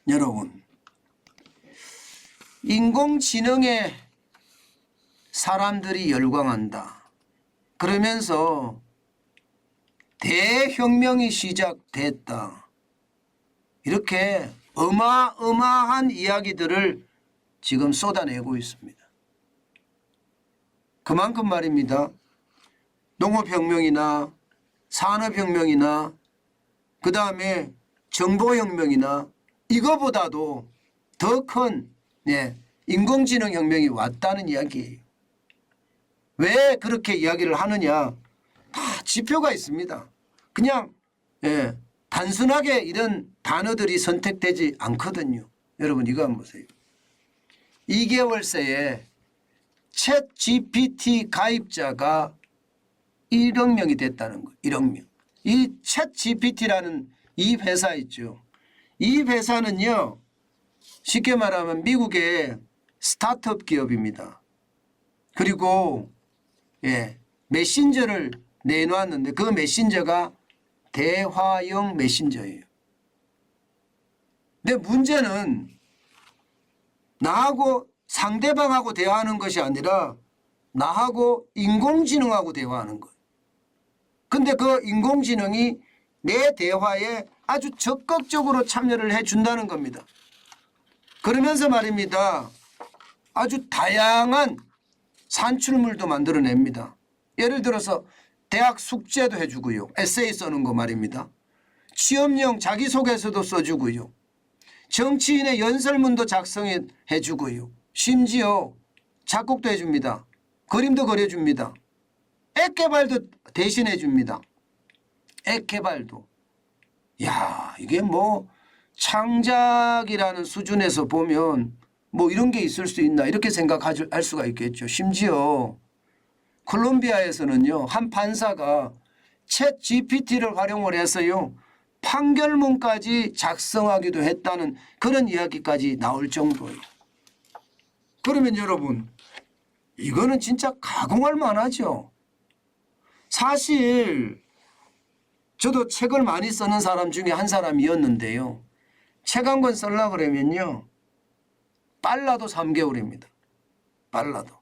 여러분, 인공지능에 사람들이 열광한다. 그러면서 대혁명이 시작됐다. 이렇게 어마어마한 이야기들을 지금 쏟아내고 있습니다. 그만큼 말입니다. 농업혁명이나 산업혁명이나 그 다음에 정보혁명이나 이거보다도 더 큰 인공지능 혁명이 왔다는 이야기예요. 왜 그렇게 이야기를 하느냐. 다 지표가 있습니다. 그냥 단순하게 이런 단어들이 선택되지 않거든요. 여러분 이거 한번 보세요. 2개월 새에 챗 GPT 가입자가 1억 명이 됐다는 거예요. 1억 명. 이 챗 GPT라는 이 회사 있죠. 이 회사는요. 쉽게 말하면 미국의 스타트업 기업입니다. 그리고 메신저를 내놓았는데 그 메신저가 대화형 메신저예요. 근데 문제는 나하고 상대방하고 대화하는 것이 아니라 나하고 인공지능하고 대화하는 거예요. 근데 그 인공지능이 내 대화에 아주 적극적으로 참여를 해준다는 겁니다. 그러면서 말입니다. 아주 다양한 산출물도 만들어냅니다. 예를 들어서 대학 숙제도 해주고요. 에세이 써는 거 말입니다. 취업용 자기소개서도 써주고요. 정치인의 연설문도 작성해 주고요. 심지어 작곡도 해줍니다. 그림도 그려줍니다. 앱 개발도 대신해 줍니다. 앱 개발도. 야, 이게 뭐 창작이라는 수준에서 보면 뭐 이런 게 있을 수 있나 이렇게 생각할 수가 있겠죠. 심지어 콜롬비아에서는요. 한 판사가 챗 GPT를 활용을 해서요. 판결문까지 작성하기도 했다는 그런 이야기까지 나올 정도예요. 그러면 여러분 이거는 진짜 가공할 만하죠. 사실 저도 책을 많이 쓰는 사람 중에 한 사람이었는데요. 책 한 권 쓰려고 그러면요. 빨라도 3개월입니다. 빨라도.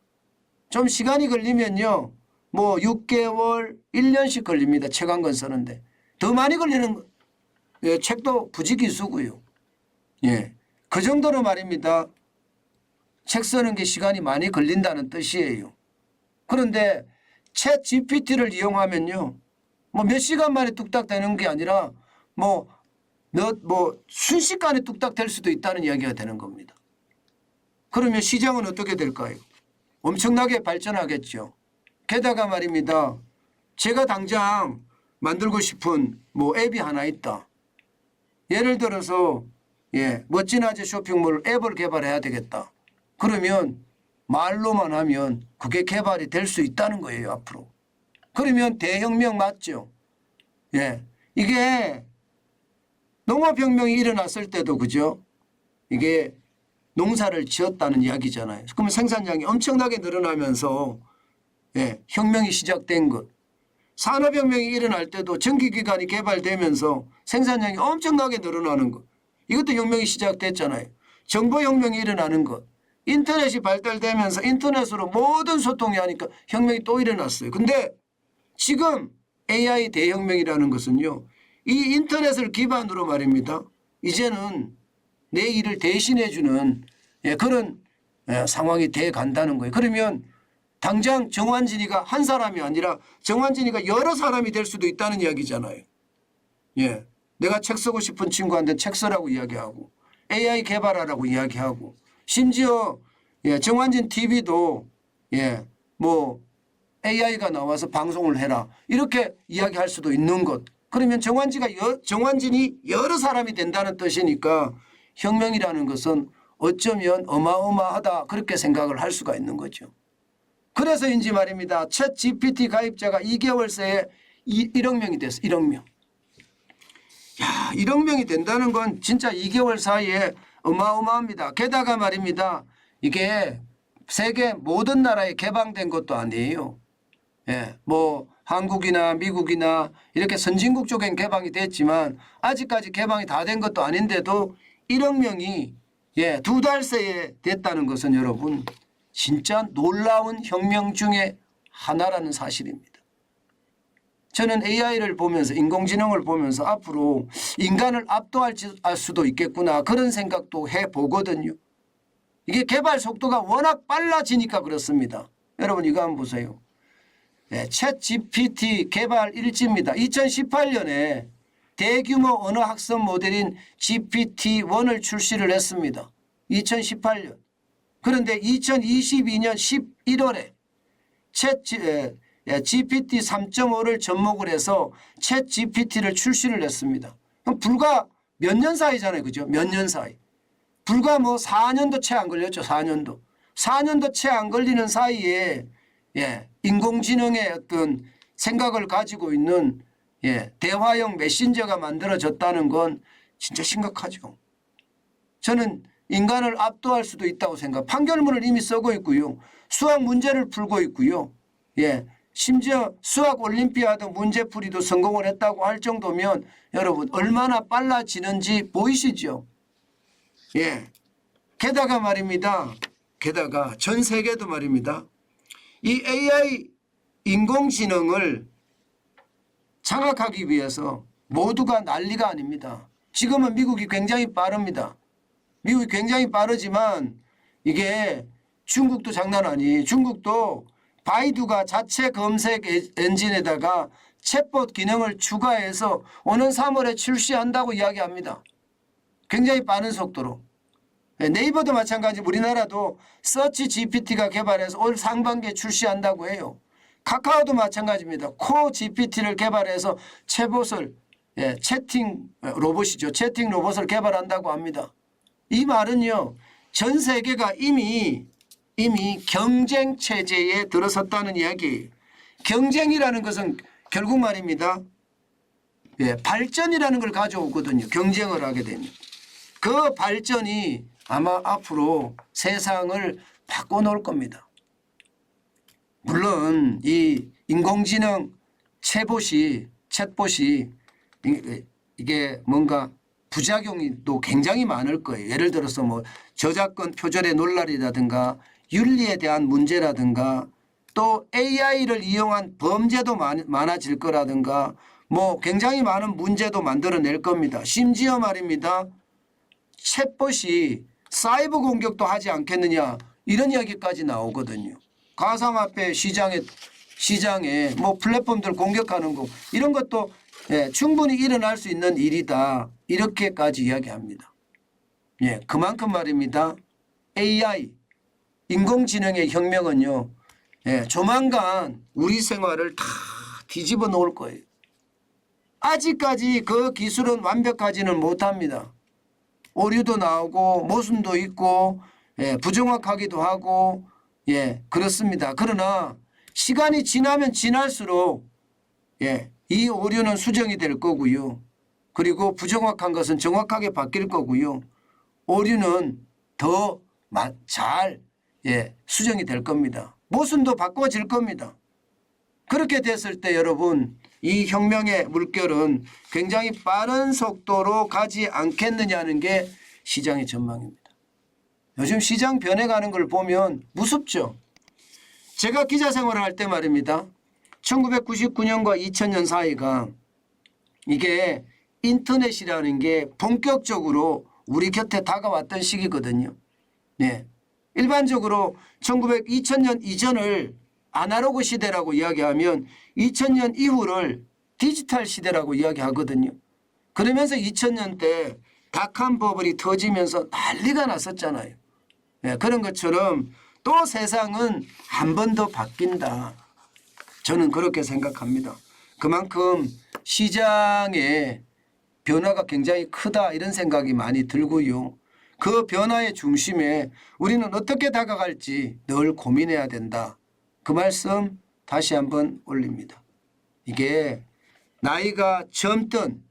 좀 시간이 걸리면요. 뭐 6개월, 1년씩 걸립니다. 책 한 권 쓰는데. 더 많이 걸리는 책도 부지기수고요. 그 정도로 말입니다. 책 쓰는 게 시간이 많이 걸린다는 뜻이에요. 그런데 챗 GPT를 이용하면요. 뭐 몇 시간 만에 뚝딱 되는 게 아니라 뭐 순식간에 뚝딱 될 수도 있다는 이야기가 되는 겁니다. 그러면 시장은 어떻게 될까요? 엄청나게 발전하겠죠. 게다가 말입니다. 제가 당장 만들고 싶은 뭐 앱이 하나 있다. 예를 들어서 멋진 아재 쇼핑몰 앱을 개발해야 되겠다. 그러면 말로만 하면 그게 개발이 될 수 있다는 거예요. 앞으로. 그러면 대혁명 맞죠. 이게 농업혁명이 일어났을 때도 그죠. 이게 농사를 지었다는 이야기잖아요. 그러면 생산량이 엄청나게 늘어나면서 혁명이 시작된 것. 산업혁명이 일어날 때도 전기기관이 개발되면서 생산량이 엄청나게 늘어나는 것. 이것도 혁명이 시작됐잖아요. 정보혁명이 일어나는 것. 인터넷이 발달되면서 인터넷으로 모든 소통이 하니까 혁명이 또 일어났어요. 근데 지금 AI 대혁명이라는 것은요. 이 인터넷을 기반으로 말입니다. 이제는 내 일을 대신해 주는 그런 상황이 돼 간다는 거예요. 그러면 당장 정환진이가 한 사람이 아니라 정환진이가 여러 사람이 될 수도 있다는 이야기잖아요. 내가 책 쓰고 싶은 친구한테 책 쓰라고 이야기하고 AI 개발하라고 이야기하고 심지어 정환진 TV도 뭐 AI가 나와서 방송을 해라 이렇게 이야기할 수도 있는 것. 그러면 정환진이 여러 사람이 된다는 뜻이니까 혁명이라는 것은 어쩌면 어마어마하다 그렇게 생각을 할 수가 있는 거죠. 그래서인지 말입니다. 챗 GPT 가입자가 2개월 새에 1억 명이 됐어. 1억 명. 야, 1억 명이 된다는 건 진짜 2개월 사이에 어마어마합니다. 게다가 말입니다. 이게 세계 모든 나라에 개방된 것도 아니에요. 뭐 한국이나 미국이나 이렇게 선진국 쪽엔 개방이 됐지만 아직까지 개방이 다 된 것도 아닌데도 1억 명이 2달 새에 됐다는 것은 여러분 진짜 놀라운 혁명 중에 하나라는 사실입니다. 저는 AI를 보면서 인공지능을 보면서 앞으로 인간을 압도할 수도 있겠구나 그런 생각도 해보거든요. 이게 개발 속도가 워낙 빨라지니까 그렇습니다. 여러분 이거 한번 보세요. 챗 GPT 개발 일지입니다. 2018년에 대규모 언어 학습 모델인 GPT-1을 출시를 했습니다. 2018년. 그런데 2022년 11월에 GPT 3.5를 접목을 해서 챗 GPT를 출시를 했습니다. 그럼 불과 몇 년 사이잖아요. 그죠? 몇 년 사이. 불과 뭐 4년도 채 안 걸렸죠. 4년도. 4년도 채 안 걸리는 사이에 인공지능의 어떤 생각을 가지고 있는 대화형 메신저가 만들어졌다는 건 진짜 심각하죠. 저는 인간을 압도할 수도 있다고 생각. 판결문을 이미 쓰고 있고요. 수학 문제를 풀고 있고요. 심지어 수학 올림피아드 문제풀이도 성공을 했다고 할 정도면 여러분 얼마나 빨라지는지 보이시죠? 게다가 말입니다. 게다가 전 세계도 말입니다. 이 AI 인공지능을 장악하기 위해서 모두가 난리가 아닙니다. 지금은 미국이 굉장히 빠릅니다. 미국이 굉장히 빠르지만 이게 중국도 장난 아니. 중국도 바이두가 자체 검색 엔진에다가 챗봇 기능을 추가해서 오는 3월에 출시한다고 이야기합니다. 굉장히 빠른 속도로. 네이버도 마찬가지 우리나라도 서치 GPT가 개발해서 올 상반기에 출시한다고 해요. 카카오도 마찬가지입니다. 코 GPT를 개발해서 챗봇을 채팅 로봇이죠. 채팅 로봇을 개발한다고 합니다. 이 말은요. 전 세계가 이미 경쟁 체제에 들어섰다는 이야기예요. 경쟁이라는 것은 결국 말입니다. 발전이라는 걸 가져오거든요. 경쟁을 하게 되면. 그 발전이 아마 앞으로 세상을 바꿔놓을 겁니다. 물론 이 인공지능 챗봇이 이게 뭔가 부작용이 또 굉장히 많을 거예요. 예를 들어서 뭐 저작권 표절의 논란이라든가 윤리에 대한 문제라든가 또 AI를 이용한 범죄도 많아질 거라든가 뭐 굉장히 많은 문제도 만들어낼 겁니다. 심지어 말입니다. 챗봇이 사이버 공격도 하지 않겠느냐 이런 이야기까지 나오거든요. 가상화폐 시장에 뭐 플랫폼들 공격하는 거 이런 것도 충분히 일어날 수 있는 일이다. 이렇게까지 이야기합니다. 그만큼 말입니다. AI 인공지능의 혁명은요. 조만간 우리 생활을 다 뒤집어 놓을 거예요. 아직까지 그 기술은 완벽하지는 못합니다. 오류도 나오고 모순도 있고 부정확하기도 하고 그렇습니다. 그러나 시간이 지나면 지날수록 이 오류는 수정이 될 거고요. 그리고 부정확한 것은 정확하게 바뀔 거고요. 오류는 더 잘 수정이 될 겁니다. 모순도 바꿔질 겁니다. 그렇게 됐을 때 여러분 이 혁명의 물결은 굉장히 빠른 속도로 가지 않겠느냐는 게 시장의 전망입니다. 요즘 시장 변해가는 걸 보면 무섭죠. 제가 기자 생활을 할 때 말입니다. 1999년과 2000년 사이가 이게 인터넷이라는 게 본격적으로 우리 곁에 다가왔던 시기거든요. 일반적으로 2000년 이전을 아날로그 시대라고 이야기하면 2000년 이후를 디지털 시대라고 이야기하거든요. 그러면서 2000년 때 닷컴 버블이 터지면서 난리가 났었잖아요. 그런 것처럼 또 세상은 한 번 더 바뀐다. 저는 그렇게 생각합니다. 그만큼 시장의 변화가 굉장히 크다 이런 생각이 많이 들고요. 그 변화의 중심에 우리는 어떻게 다가갈지 늘 고민해야 된다. 그 말씀 다시 한번 올립니다. 이게 나이가 젊든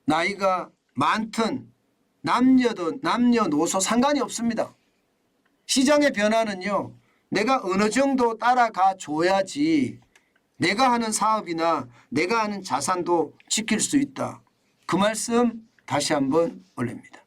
나이가 많든 남녀든 남녀노소 상관이 없습니다. 시장의 변화는요. 내가 어느 정도 따라가 줘야지 내가 하는 사업이나 내가 하는 자산도 지킬 수 있다. 그 말씀 다시 한번 올립니다.